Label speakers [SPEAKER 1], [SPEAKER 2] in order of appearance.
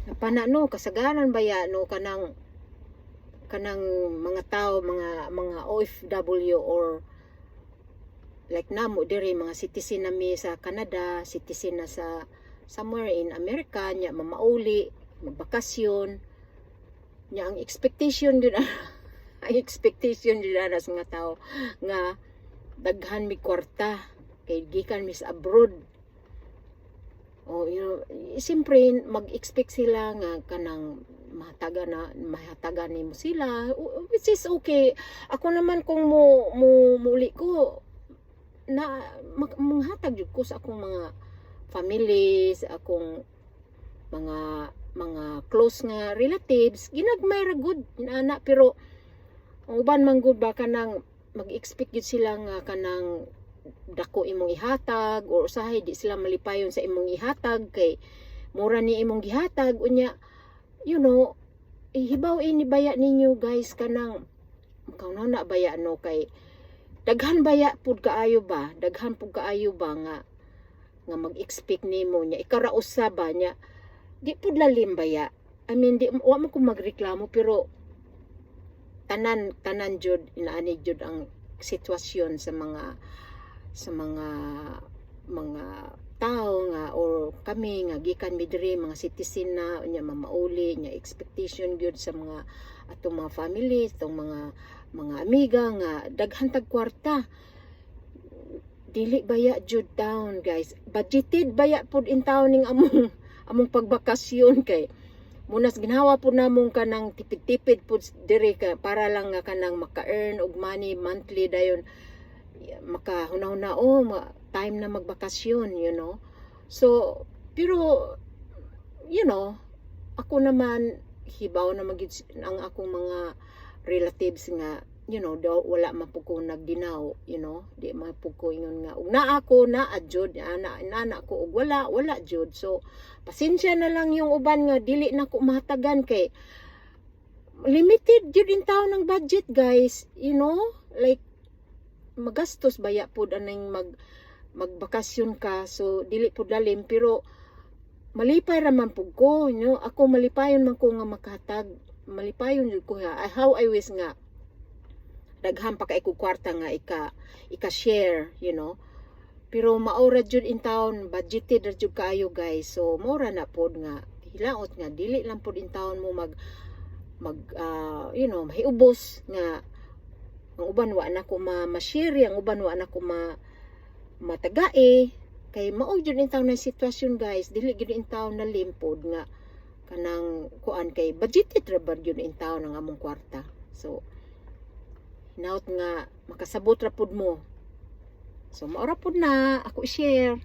[SPEAKER 1] Napana no kasagaran baya no kanang mga tao, mga OFW or like namo diri mga citizen nami sa Canada, citizen na sa somewhere in America nya mamauli, magbakasyon nya ang expectation gyud ang expectation gyud ana sa mga tao nga daghan mi kwarta kay gikan mi sa abroad. O siyempre mag-expect sila nga kanang mahatagan nimo sila, which is okay. Ako naman kung muli ko na manghatag jud ko sa akong mga family, sa akong mga close nga relatives, ginagmay ra good ana, pero ang uban man gud ba kanang mag-expect gid sila nga kanang dako imong ihatag or usahay di sila malipayon sa imong ihatag kay mura ni imong gihatag unya hibaw ini baya ninyo guys kanang kauno na baya no kay daghan baya pud kaayo ba nga mag-expect nimo nya ikaraosa ba nya di pud lalim baya. I mean di wa man ko magreklamo pero tanan jud inaani jud ang sitwasyon sa mga tao nga or kami nga gikan mi diri mga citizen na nya mamauli nya expectation gyud sa mga atong mga family, atong mga amiga nga daghan tag kwarta. Dili baya jud down guys, budgeted baya pud in town ning among pagbakasyon kay munas ginhawa pud namong kanang tipid-tipid pud diri ka para lang nga kanang maka-earn og money monthly dayon makahuna-huna time na magbakasyon, So, pero ako naman hibaw na magid ang akong mga relatives nga wala man pud ko nagdinaw, di man pud ko ingon nga ug naa ako na adjud ana ko ug wala jud. So pasensya na lang yung uban nga dili na ko mahatagan kay limited jud in taon ng budget guys, like magastos baya pud aning magbakasyon ka, so dili pud lalim pero malipay ra man pud ko, ako malipayon man ko nga makahatag, malipayon jud ko nga how I wish nga daghan pa kay ko kwarta nga ika-share, pero maura jud in town, budgeted ra jud kaayo guys, so maura na pod nga hilaot nga dili lang pod in town mo mahiubos nga ang uban wa na ko ma-share, ang uban wa na ko matagai kay mao jud in town na sitwasyon guys, dili jud in town na limpod nga kanang kuan kay budgeted ra ba jud in town ang among kwarta. So hinaut nga makasabot ra pud mo, so maura pud na ako i-share.